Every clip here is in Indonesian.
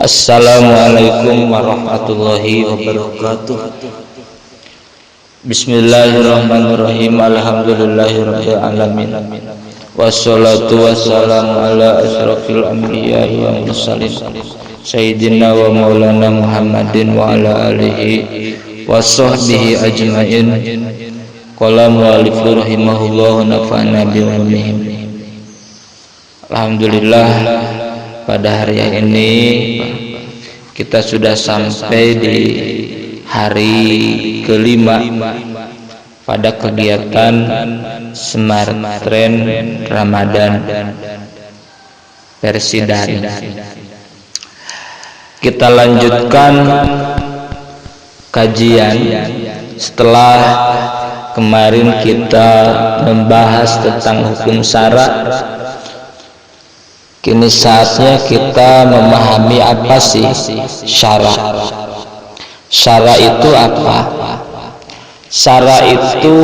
Assalamualaikum warahmatullahi wabarakatuh. Bismillahirrahmanirrahim. Alhamdulillahirabbil alamin. Wassalatu wassalamu ala asyrafil anbiya'i wal mursalin sayyidina wa maulana Muhammadin wa ala alihi washabbihi ajmain. Qala mu'allif rahimahullah nafa'ana bi ilmihim. Alhamdulillah, pada hari ini kita sudah sampai di hari kelima pada kegiatan Smart Train Ramadan versi daring. Kita lanjutkan kajian setelah kemarin kita membahas tentang hukum syara. Kini saatnya kita memahami apa sih syara. Syara itu apa? Syara itu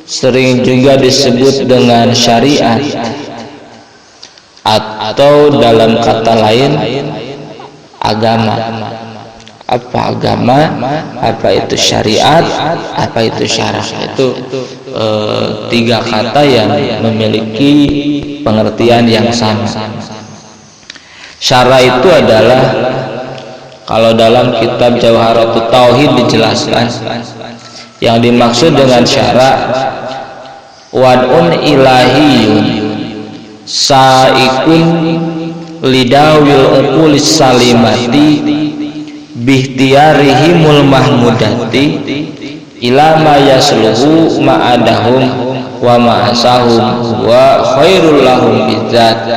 sering juga disebut dengan syariat, atau dalam kata lain agama. Apa agama? Apa itu syariat? Apa itu syara? Itu tiga kata yang memiliki pengertian yang sama. Syara itu adalah, kalau dalam kitab Jawharatut Tauhid dijelaskan, yang dimaksud dengan syara wad'un ilahiyun sa'ikun lidawil uqulis salimati bihtiyarihimul mahmudati ila ma yasluhu ma'adahum wa ma'asahum wa khairul lahum bidzat.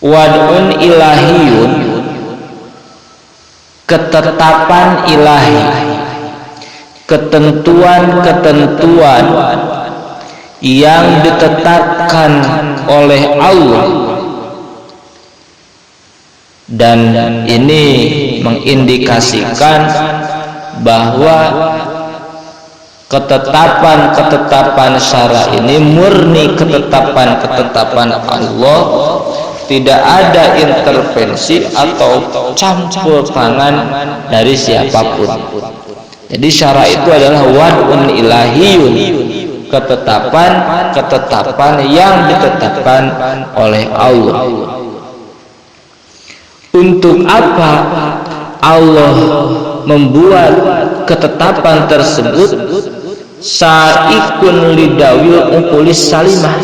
Wad'un ilahiyun, ketetapan ilahi, ketentuan-ketentuan yang ditetapkan oleh Allah, dan ini mengindikasikan bahwa ketetapan-ketetapan syara ini murni ketetapan-ketetapan Allah, tidak ada intervensi atau campur tangan dari siapapun. Jadi syara itu adalah wad'un ilahiyun, ketetapan yang ditetapkan oleh Allah. Untuk apa Allah membuat ketetapan tersebut? Sa'ikun lidawil uqulis salimah.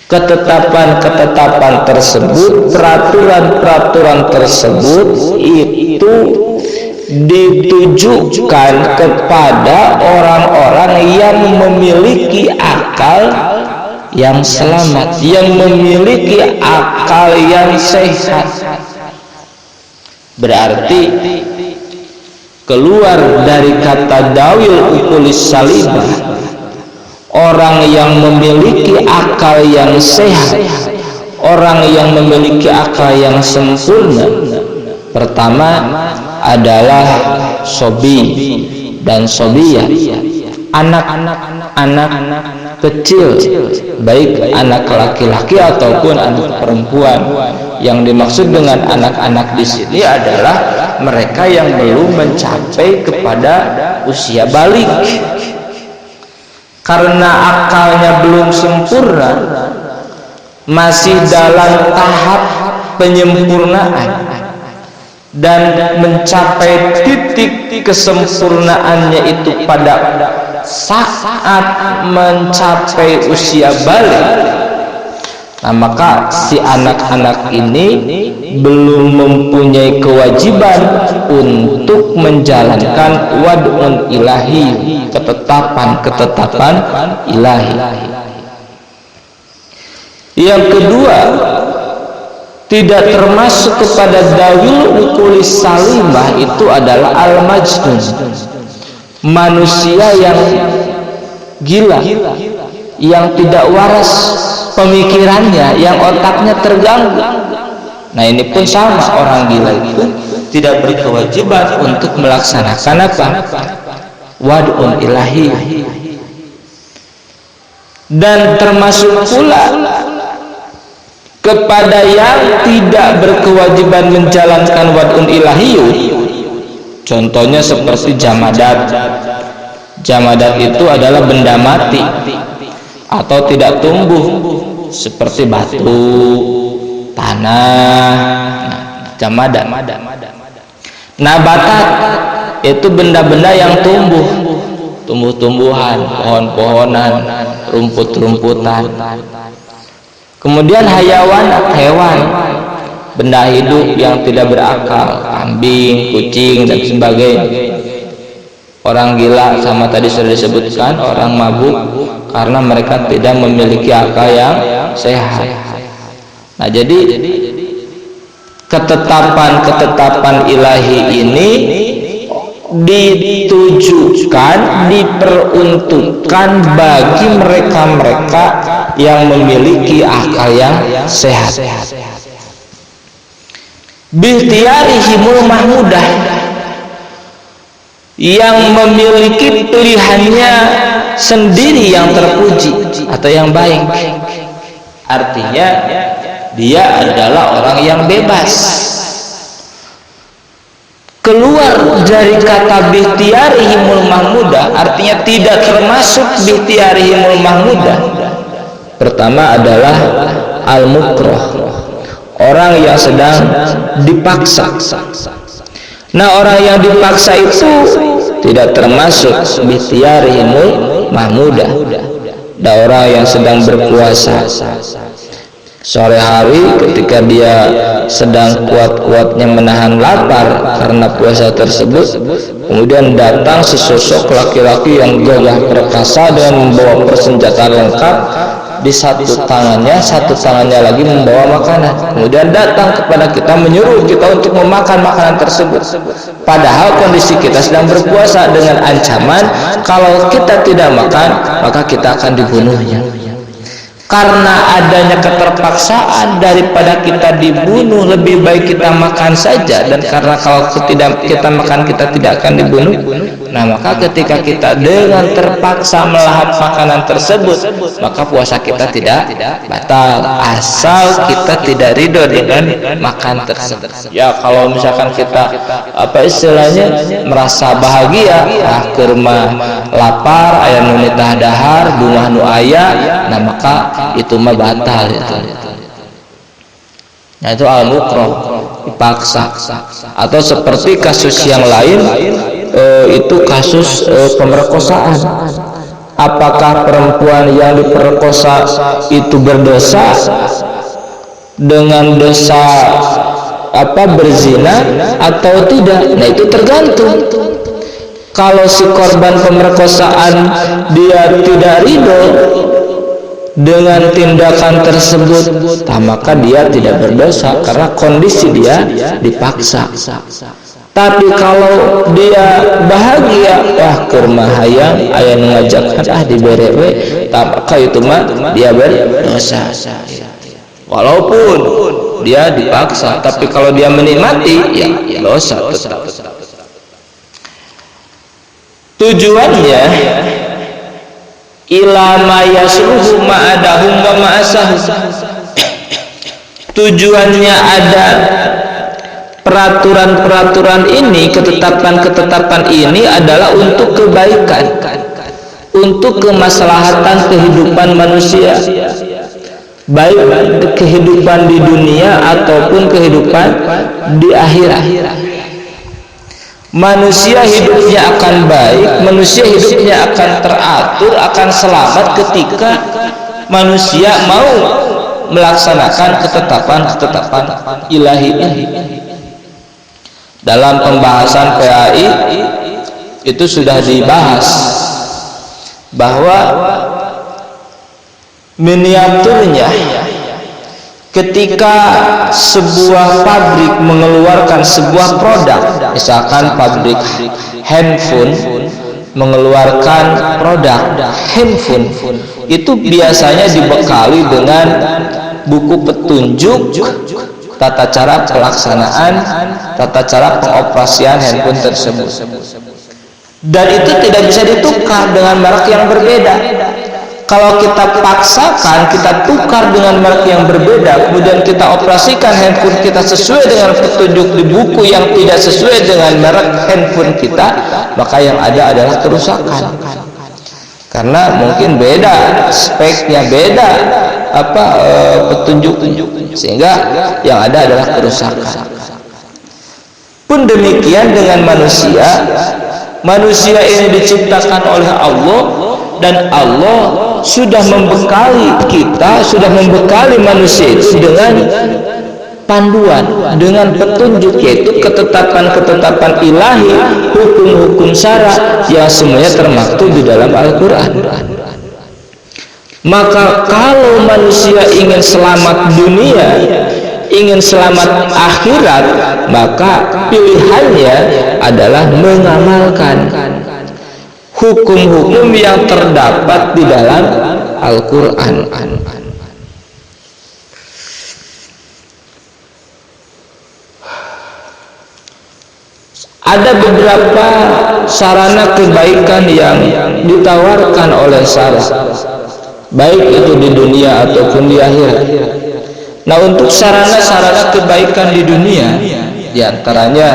Ketetapan-ketetapan tersebut, peraturan-peraturan tersebut itu ditujukan kepada orang-orang yang memiliki akal yang selamat, yang memiliki akal yang sehat. Berarti keluar dari kata dawil uqulis salimah, orang yang memiliki akal yang sehat, orang yang memiliki akal yang sempurna. Pertama adalah sobi dan sobiyah, anak-anak kecil, baik anak laki-laki ataupun anak perempuan. Yang dimaksud dengan anak-anak di sini adalah mereka yang belum mencapai kepada usia balik, karena akalnya belum sempurna, masih dalam tahap penyempurnaan, dan mencapai titik kesempurnaannya itu pada saat mencapai usia balik. Nah, maka si anak-anak ini belum mempunyai kewajiban untuk menjalankan wad'un ilahi, ketetapan-ketetapan ilahi. Yang kedua, tidak termasuk kepada dawil uqulis salimah itu adalah al-majnun, manusia yang gila, yang tidak waras pemikirannya, yang otaknya terganggu. Nah, ini pun sama, orang gila itu tidak berkewajiban untuk melaksanakan apa? Wad'un ilahi. Dan termasuk pula kepada yang tidak berkewajiban menjalankan wad'un ilahiyun, contohnya seperti jamadat. Jamadat itu adalah benda mati atau tidak tumbuh seperti batu, tanah, jamadat. Nabatat itu benda-benda yang tumbuh, tumbuh-tumbuhan, pohon-pohonan, rumput-rumputan. Kemudian hayawan, hewan, benda hidup yang tidak berakal, kambing, kucing dan sebagainya. Orang gila sama tadi sudah disebutkan, orang mabuk karena mereka tidak memiliki akal yang sehat. Nah, jadi ketetapan ilahi ini ditujukan, diperuntukkan bagi mereka-mereka yang memiliki akal yang sehat. Bikhtiyarihimul mahmudah, yang memiliki pilihannya sendiri yang terpuji atau yang baik. Artinya dia adalah orang yang bebas, keluar dari kata bikhtiyarihimul mahmudah, artinya tidak termasuk bikhtiyarihimul mahmudah. Pertama adalah al-mukrah, orang yang sedang dipaksa. Nah, orang yang dipaksa itu tidak termasuk bikhtiyarihimul mahmudah. Dan orang yang sedang berpuasa sore hari ketika dia sedang kuat-kuatnya menahan lapar karena puasa tersebut, kemudian datang sesosok laki-laki yang gagah perkasa dan membawa persenjataan lengkap, di satu tangannya lagi membawa makanan, kemudian datang kepada kita menyuruh kita untuk memakan makanan tersebut, padahal kondisi kita sedang berpuasa dengan ancaman kalau kita tidak makan maka kita akan dibunuhnya. Karena adanya keterpaksaan, daripada kita dibunuh lebih baik kita makan saja, dan karena kalau tidak kita makan kita tidak akan dibunuh. Nah, maka ketika kita dengan terpaksa melahap makanan tersebut, maka puasa kita tidak batal asal kita tidak ridho dengan makan tersebut. Ya, kalau misalkan kita merasa bahagia, kerma lapar, aya nu nitah dahar, bunga nu aya, nah maka itu mah batal itu. Nah, itu al-mukrah, dipaksa. Atau seperti kasus yang lain, itu kasus pemerkosaan. Apakah perempuan yang diperkosa itu berdosa dengan dosa berzina atau tidak? Nah, itu tergantung. Kalau si korban pemerkosaan dia tidak ridho dengan tindakan tersebut, maka dia tidak berdosa karena kondisi dia dipaksa. Tapi kalau dia bahagia, kerma hayang aya nu ngajakan dibere we, maka itu mah dia berdosa. Walaupun dia dipaksa, tapi kalau dia menikmati, ya dosa tetap. Tujuannya ila ma yasluhu ma'adahum wa ma'asahu. Tujuannya ada peraturan-peraturan ini, ketetapan-ketetapan ini adalah untuk kebaikan, untuk kemaslahatan kehidupan manusia, baik kehidupan di dunia ataupun kehidupan di akhirat. Manusia hidupnya akan baik, manusia hidupnya akan teratur, akan selamat ketika manusia mau melaksanakan ketetapan-ketetapan ilahi ini. Dalam pembahasan PAI itu sudah dibahas bahwa miniaturnya ketika sebuah pabrik mengeluarkan sebuah produk, misalkan pabrik handphone mengeluarkan produk handphone, itu biasanya dibekali dengan buku petunjuk tata cara pelaksanaan, tata cara pengoperasian handphone tersebut. Dan itu tidak bisa ditukar dengan merek yang berbeda. Kalau kita paksakan, kita tukar dengan merek yang berbeda, kemudian kita operasikan handphone kita sesuai dengan petunjuk di buku yang tidak sesuai dengan merek handphone kita, maka yang ada adalah kerusakan. Karena mungkin beda speknya, beda petunjuknya, sehingga yang ada adalah kerusakan. Pun demikian dengan manusia. Manusia ini diciptakan oleh Allah, dan Allah sudah membekali kita, sudah membekali manusia itu dengan panduan, dengan petunjuk, yaitu ketetapan-ketetapan ilahi, hukum-hukum syara yang semuanya termaktub di dalam Al-Quran. Maka kalau manusia ingin selamat dunia, ingin selamat akhirat, maka pilihannya adalah mengamalkan hukum-hukum yang terdapat di dalam Al-Quran. Ada beberapa sarana kebaikan yang ditawarkan oleh syara, baik itu di dunia ataupun di akhirat. Nah, untuk sarana-sarana kebaikan di dunia, diantaranya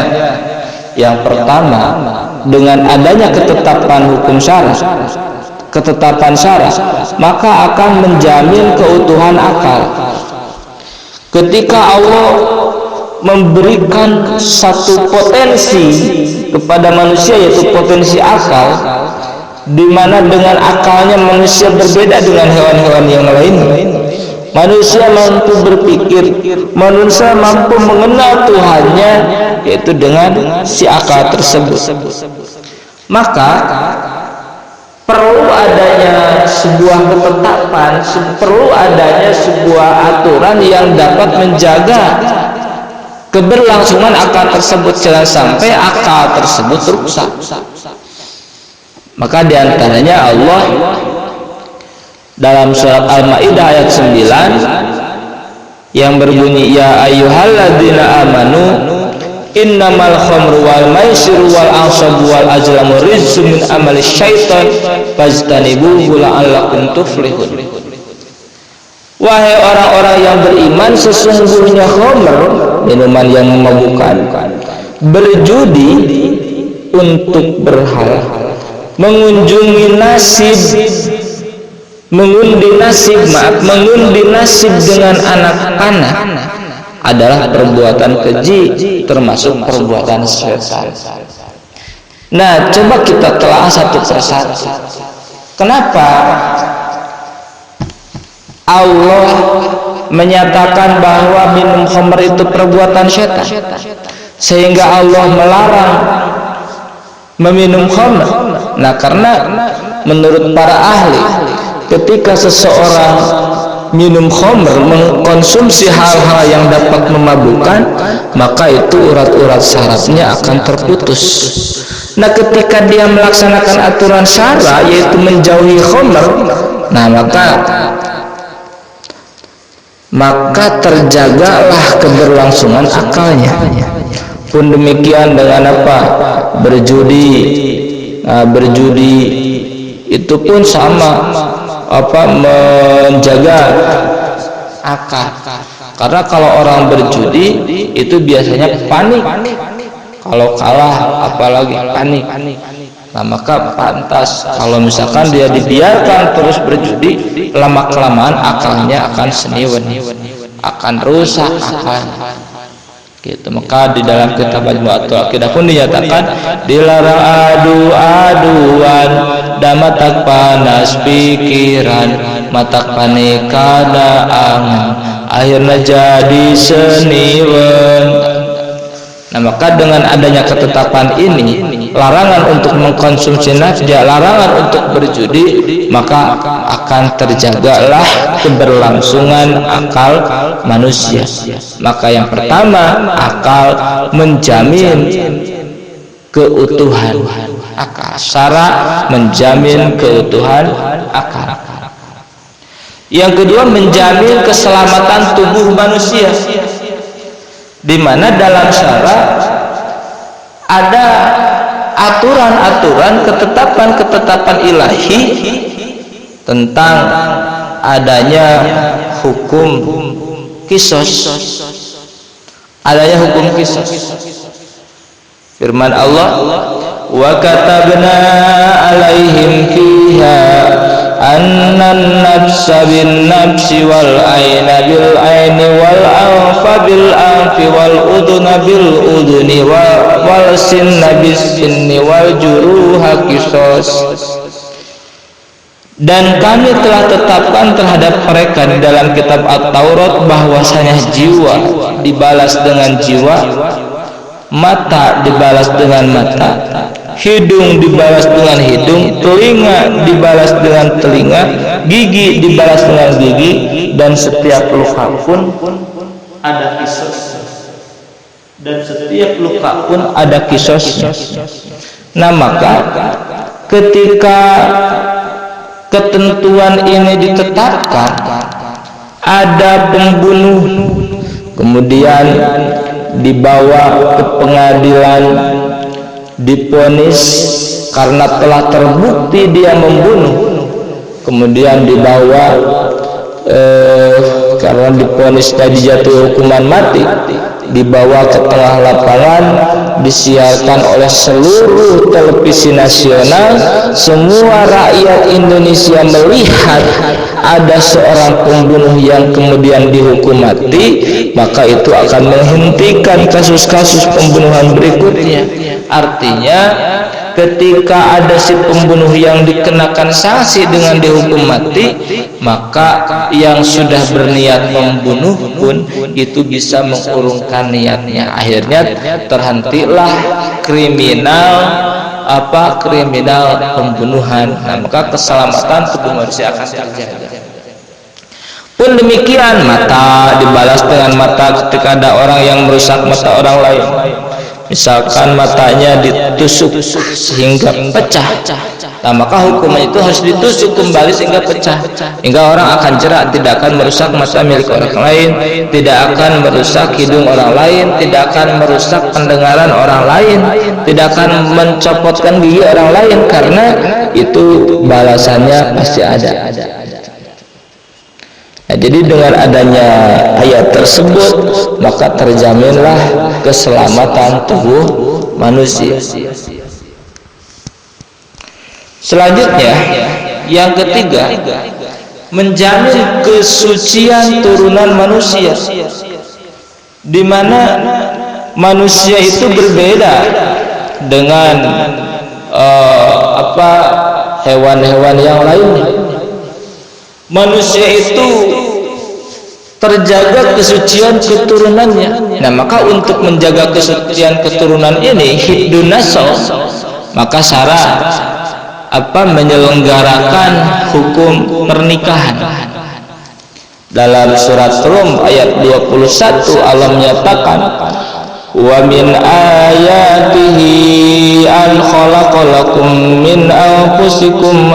yang pertama, dengan adanya ketetapan hukum syara, ketetapan syara, maka akan menjamin keutuhan akal. Ketika Allah memberikan satu potensi kepada manusia, yaitu potensi akal, di mana dengan akalnya manusia berbeda dengan hewan-hewan yang lain. Manusia mampu berpikir, manusia mampu mengenal Tuhannya, yaitu dengan si akal tersebut. Maka perlu adanya sebuah ketetapan, perlu adanya sebuah aturan yang dapat menjaga keberlangsungan akal tersebut, jangan sampai akal tersebut rusak. Maka diantaranya Allah dalam surat Al-Maidah ayat 9 yang berbunyi, ya ayyuhalladzina amanu innamal khamru wal maisiru wal ansabu wal azlamu rizqun min amali syaitan fajtanibuhu la'allakum tuflihun. Wahai orang-orang yang beriman, sesungguhnya khamr, minuman yang memabukkan, berjudi untuk berhala, mengunjungi nasib, mengundi nasib dengan anak panah adalah perbuatan keji, termasuk perbuatan setan. Nah, coba kita telah satu persatu. Kenapa Allah menyatakan bahwa minum khamr itu perbuatan setan, sehingga Allah melarang meminum khamr? Nah, karena menurut para ahli, ketika seseorang minum khamr, mengkonsumsi hal-hal yang dapat memabukkan, maka itu urat-urat syarafnya akan terputus. Nah, ketika dia melaksanakan aturan syara, yaitu menjauhi khamr, nah maka terjagalah keberlangsungan akalnya. Pun demikian dengan apa? Berjudi. Berjudi itu pun sama, menjaga akal. Karena kalau orang berjudi itu biasanya panik, kalau kalah apalagi panik. Nah, maka pantas kalau misalkan dia dibiarkan terus berjudi, lama-kelamaan akalnya akan seniwen, akan rusak akalnya. Gitu. Maka di dalam kitab Majmu'atul Aqidah pun dinyatakan dilarang adu-aduan, dan matak panas pikiran, matak panik kada angan, akhirnya jadi seniwen. Nah, maka dengan adanya ketetapan ini, larangan untuk mengkonsumsi nafja, larangan untuk berjudi, maka akan terjagalah keberlangsungan akal manusia. Maka yang pertama, akal menjamin keutuhan akal. Syara menjamin keutuhan akal. Yang kedua, menjamin keselamatan tubuh manusia, di mana dalam syara ada aturan-aturan, ketetapan-ketetapan ilahi tentang adanya hukum qisas. Adanya hukum qisas. Firman Allah, wa katabna alaihim fiha annan nafsa bin nafsi wal aina bil aini wal anfa bil anfi wal uduna bil uduni wal sinna bis sinni wal juruha qisas. Dan kami telah tetapkan terhadap mereka di dalam kitab At-Taurat bahwasanya jiwa dibalas dengan jiwa, mata dibalas dengan mata, hidung dibalas dengan hidung, telinga dibalas dengan telinga, gigi dibalas dengan gigi, dan setiap luka pun ada qisas. Dan setiap luka pun ada qisasnya. Nah, maka ketika ketentuan ini ditetapkan, ada pembunuh kemudian dibawa ke pengadilan, divonis karena telah terbukti dia membunuh, kemudian dibawa karena divonis tadi jatuh hukuman mati, dibawa ke tengah lapangan, disiarkan oleh seluruh televisi nasional. Semua rakyat Indonesia melihat ada seorang pembunuh yang kemudian dihukum mati, maka itu akan menghentikan kasus-kasus pembunuhan berikutnya. Artinya ketika ada si pembunuh yang dikenakan sanksi dengan dihukum mati, maka yang sudah berniat membunuh pun itu bisa mengurungkan niatnya. Akhirnya terhentilah kriminal pembunuhan. Nah, maka keselamatan tubuh manusia akan terjaga. Pun demikian, mata dibalas dengan mata ketika ada orang yang merusak mata orang lain. Misalkan matanya ditusuk sehingga pecah, nah maka hukumnya itu harus ditusuk kembali sehingga pecah, hingga orang akan jerak, tidak akan merusak mata milik orang lain, tidak akan merusak hidung orang lain, tidak akan merusak pendengaran orang lain, tidak akan mencopotkan gigi orang lain, karena itu balasannya pasti ada. Nah, jadi dengan adanya ayat tersebut, maka terjaminlah keselamatan tubuh manusia. Selanjutnya, yang ketiga, menjamin kesucian turunan manusia, di mana manusia itu berbeda dengan hewan-hewan yang lainnya. Manusia itu terjaga kesucian keturunannya. Nah, maka untuk menjaga kesucian keturunan ini hifdzun nasl, maka syarat menyelenggarakan hukum pernikahan. Dalam surat Rum ayat 21 Allah menyatakan, wa min ayatihi an khalaqalakum min anfusikum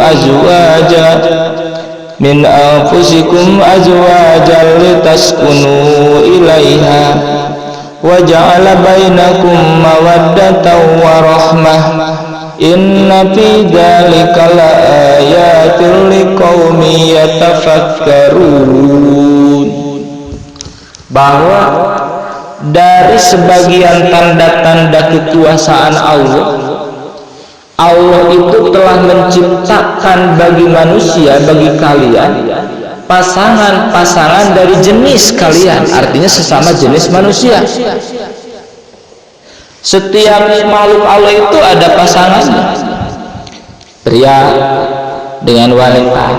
azwajan litaskunu ilaiha wa ja'ala bainakum mawaddatan wa rahmah inna fi dzalika laayatin liqaumin yatafakkarun. Bahwa dari sebagian tanda-tanda kekuasaan Allah itu telah menciptakan bagi manusia, bagi kalian, pasangan-pasangan dari jenis kalian, artinya sesama jenis manusia. Setiap makhluk Allah itu ada pasangannya, pria dengan wanita,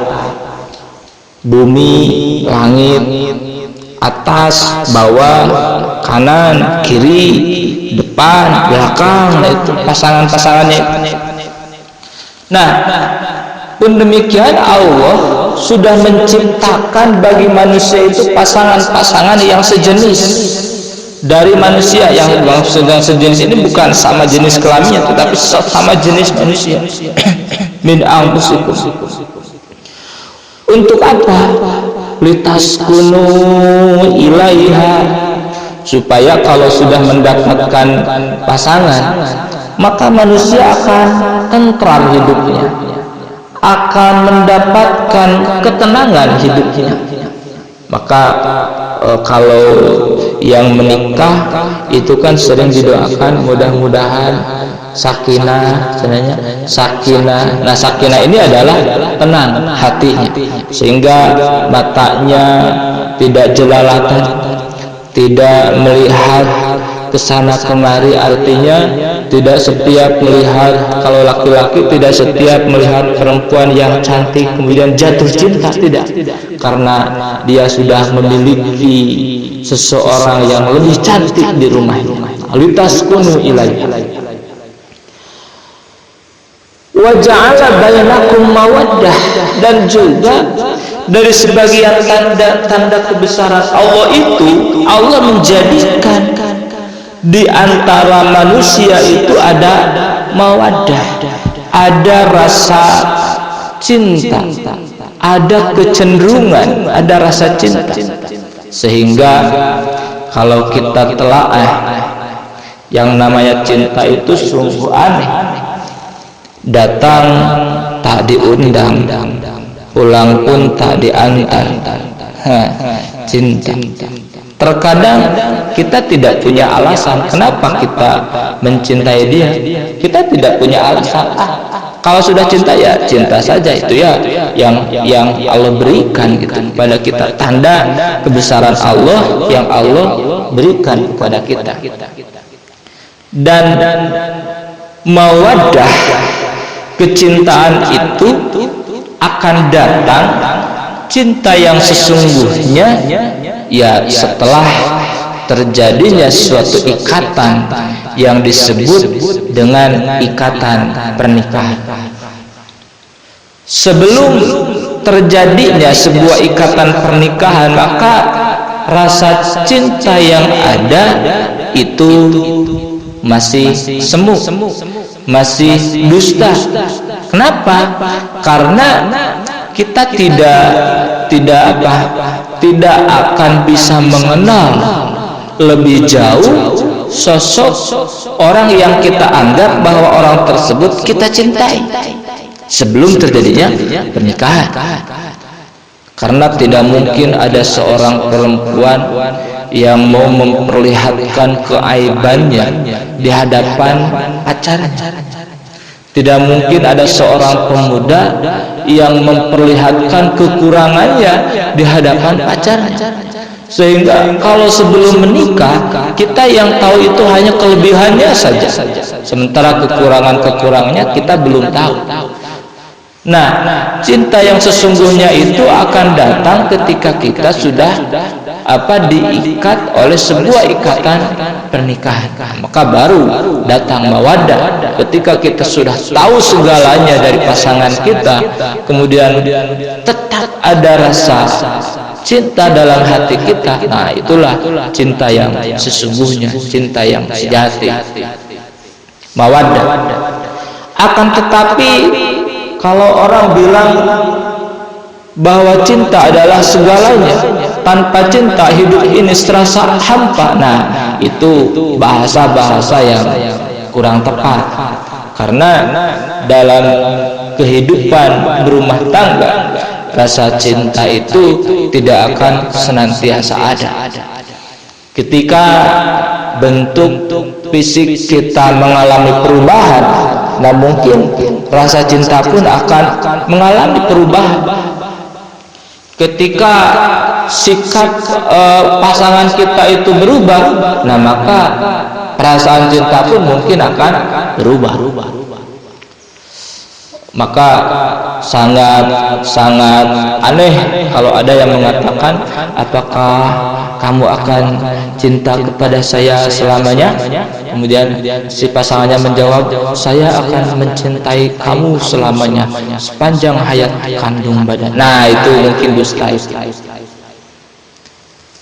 bumi, langit, atas, bawah, kanan, kiri, depan, belakang. Nah, itu pasangan-pasangannya. Nah, pun demikian Allah sudah menciptakan bagi manusia itu pasangan-pasangan yang sejenis dari manusia. Yang sedang sejenis ini bukan sama jenis kelaminnya, tetapi sama jenis manusia. Min anfusikum. Untuk apa? Litaskunu ilaiha, supaya kalau sudah mendapatkan pasangan, maka manusia akan tentram hidupnya, akan mendapatkan ketenangan hidupnya. Maka kalau yang menikah itu kan sering didoakan mudah-mudahan sakinah, sebenarnya sakinah. Nah, sakinah ini adalah tenang hatinya, sehingga matanya tidak jelalatan, tidak melihat kesana kemari. Artinya tidak setiap melihat, kalau laki-laki tidak setiap melihat perempuan yang cantik kemudian jatuh cinta, tidak, karena dia sudah memiliki seseorang yang lebih cantik di rumahnya. Litaskunu ilaiha wa ja'ala bainakum mawaddah. Dan juga dari sebagian tanda-tanda kebesaran Allah itu, Allah menjadikan di antara manusia itu ada mawaddah, ada rasa cinta, ada kecenderungan, ada rasa cinta. Sehingga kalau kita telaah, yang namanya cinta itu sungguh aneh. Datang tak diundang, pulang pun tak diantar. Cinta. Terkadang kita tidak punya alasan kenapa kita mencintai dia. Kita tidak punya alasan. Kalau sudah cinta ya cinta saja, itu ya yang Allah berikan gitu kepada kita, tanda kebesaran Allah yang Allah berikan kepada kita. Dan mawaddah, kecintaan itu akan datang, cinta yang sesungguhnya ya setelah terjadinya suatu ikatan yang disebut dengan ikatan pernikahan. Sebelum terjadinya sebuah ikatan pernikahan, maka rasa cinta yang ada itu masih semu, masih dusta. Kenapa? Karena kita tidak akan bisa mengenal lebih jauh sosok orang yang kita anggap bahwa orang tersebut kita cintai sebelum terjadinya pernikahan. Karena tidak mungkin ada seorang perempuan yang mau memperlihatkan keaibannya di hadapan pacarnya. Tidak mungkin ada seorang pemuda yang memperlihatkan kekurangannya di hadapan pacarnya. Sehingga kalau sebelum menikah, kita yang tahu itu hanya kelebihannya saja, sementara kekurangannya kita belum tahu. Nah, cinta yang sesungguhnya itu akan datang ketika kita sudah diikat oleh sebuah ikatan pernikahan. Maka baru datang mawaddah. Ketika kita sudah tahu segalanya dari pasangan kita, kemudian tetap ada rasa cinta dalam hati kita. Nah, itulah cinta yang sesungguhnya, cinta yang sejati, mawaddah. Akan tetapi kalau orang bilang bahwa cinta adalah segalanya, tanpa cinta hidup ini serasa hampa, nah itu bahasa-bahasa yang kurang tepat. Karena dalam kehidupan berumah tangga, rasa cinta itu tidak akan senantiasa ada. Ketika bentuk fisik kita mengalami perubahan, nah mungkin rasa cinta pun akan mengalami perubahan. Ketika sikap pasangan kita itu berubah, nah maka perasaan cinta pun mungkin akan berubah. Maka sangat aneh kalau ada yang mengatakan, apakah kamu akan cinta kepada saya selamanya? Kemudian si pasangannya menjawab, saya akan mencintai kamu selamanya sepanjang hayat kandung badan. Nah, itu mungkin dusta.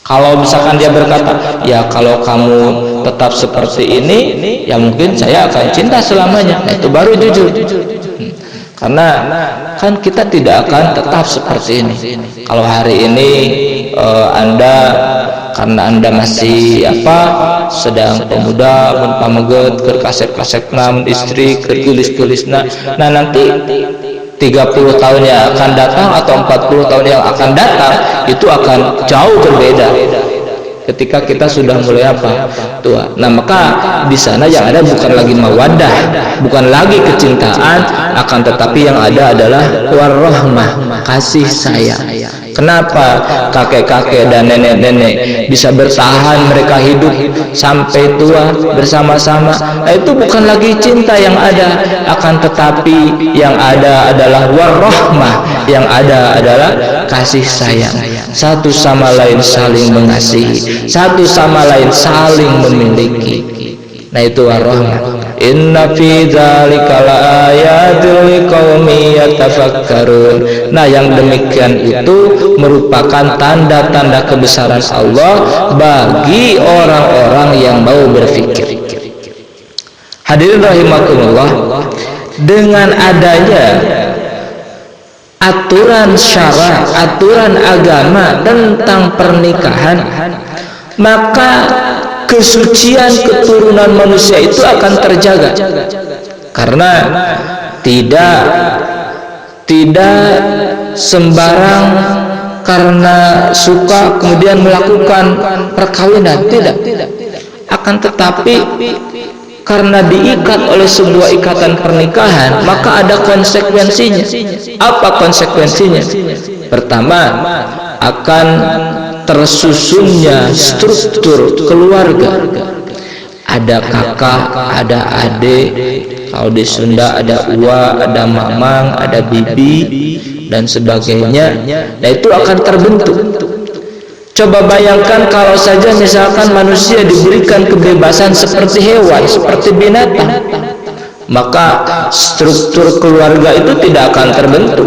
Kalau misalkan dia berkata, ya kalau kamu tetap seperti ini, ya mungkin saya akan cinta selamanya. Nah, itu baru jujur. Karena kan kita tidak akan tetap seperti ini. Kalau hari ini karena anda masih sedang pemuda, mun pameget, keur kasep-kasepna, istri, keur geulis-geulisna. Nah nanti 30 tahun yang akan datang atau 40 tahun yang akan datang itu akan jauh berbeda ketika kita sudah mulai tua. Nah, maka di sana yang ada bukan lagi mawaddah, bukan lagi kecintaan, akan tetapi yang ada adalah warahmah, kasih sayang. Kenapa kakek-kakek dan nenek-nenek bisa bertahan, mereka hidup sampai tua bersama-sama? Nah, itu bukan lagi cinta yang ada, akan tetapi yang ada adalah warahmah, yang ada adalah kasih sayang. Satu sama lain saling mengasihi, satu sama lain saling memiliki. Nah, itu warahmah. Inna fi dzalika laayatil liqaumin yatafakkarun. Nah, yang demikian itu merupakan tanda-tanda kebesaran Allah bagi orang-orang yang mau berfikir. Hadirin rahimakumullah, dengan adanya aturan syara, aturan agama tentang pernikahan, maka kesucian keturunan manusia itu akan terjaga, karena tidak sembarang karena suka kemudian melakukan perkawinan, tidak, akan tetapi karena diikat oleh sebuah ikatan pernikahan, maka ada konsekuensinya. Apa konsekuensinya? Pertama, akan tersusunnya struktur keluarga. Ada kakak, ada adik, kalau di Sunda ada uwa, ada mamang, ada bibi, dan sebagainya. Nah, itu akan terbentuk. Coba bayangkan kalau saja misalkan manusia diberikan kebebasan seperti hewan, seperti binatang, maka struktur keluarga itu tidak akan terbentuk,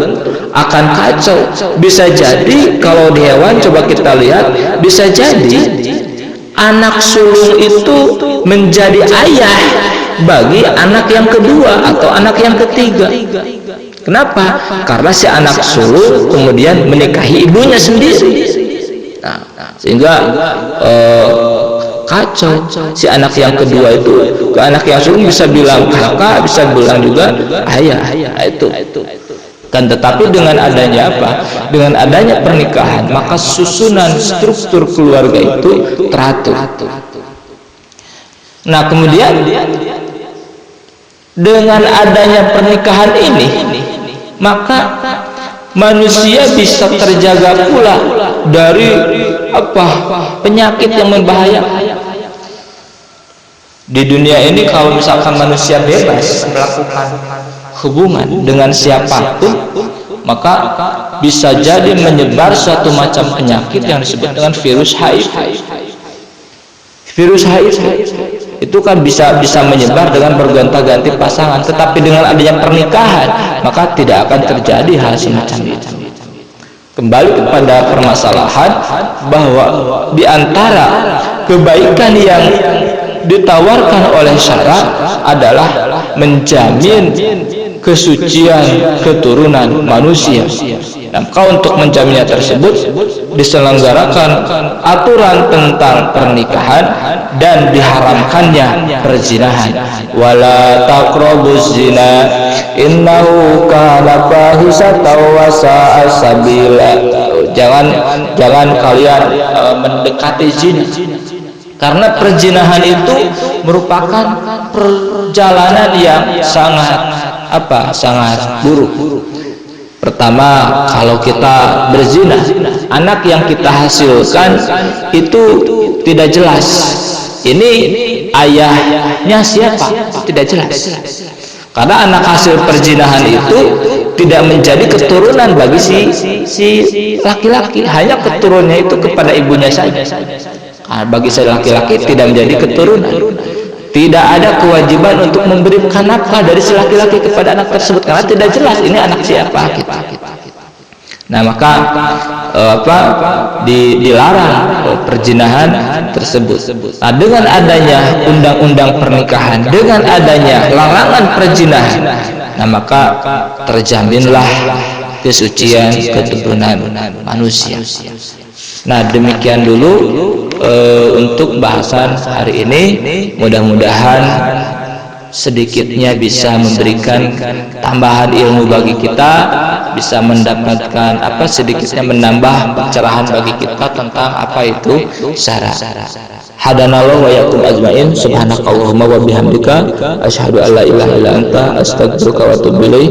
akan kacau. Bisa jadi kalau di hewan, coba kita lihat, bisa jadi anak sulung itu menjadi ayah bagi anak yang kedua atau anak yang ketiga. Kenapa? Karena si anak sulung kemudian menikahi ibunya sendiri. Nah, sehingga kacau. Si anak yang kedua itu ke anak yang sulung bisa bilang kakak, bisa bilang juga ayah. Itu kan. Tetapi dengan adanya apa? Dengan adanya pernikahan, maka susunan struktur keluarga itu teratur. Nah, kemudian dengan adanya pernikahan ini, maka manusia bisa terjaga pula dari penyakit yang membahayakan. Di dunia ini kalau misalkan manusia bebas melakukan hubungan dengan siapapun, maka bisa jadi menyebar suatu macam penyakit yang disebut dengan virus HIV. Virus HIV itu kan bisa menyebar dengan bergonta-ganti pasangan, tetapi dengan adanya pernikahan maka tidak akan terjadi hal semacam itu. Kembali kepada permasalahan bahwa di antara kebaikan yang ditawarkan oleh syarak adalah menjamin kesucian keturunan manusia. Nah, maka untuk menjaminnya tersebut diselenggarakan aturan tentang pernikahan dan diharamkannya perzinahan. Wala taqrabuz zina innahu kana fahisatan wa sa'a sabila. Jangan kalian mendekati zina, karena perzinahan itu merupakan perjalanan yang sangat buruk. Pertama, kalau kita berzina, anak yang kita hasilkan itu tidak jelas. Ini ayahnya siapa? Tidak jelas. Karena anak hasil perzinahan itu tidak menjadi keturunan bagi si laki-laki, hanya keturunannya itu kepada ibunya saja. Bagi si laki-laki tidak menjadi keturunan. Tidak ada kewajiban untuk memberikan nafkah dari si laki-laki kepada anak tersebut, karena tidak jelas ini anak siapa kita. Nah, maka dilarang perzinahan tersebut. Nah, dengan adanya undang-undang pernikahan, dengan adanya larangan perzinahan, nah maka terjaminlah kesucian keturunan manusia. Nah, demikian dulu untuk bahasan hari ini. Mudah-mudahan sedikitnya bisa memberikan tambahan ilmu bagi kita, bisa mendapatkan sedikitnya menambah pencerahan bagi kita tentang apa itu syara. Hadanallahu wa yakum ajmain. Subhanakallahumma wa bihamdika asyhadu an la ilaha illa anta astaghfiruka wa atubu ilaik.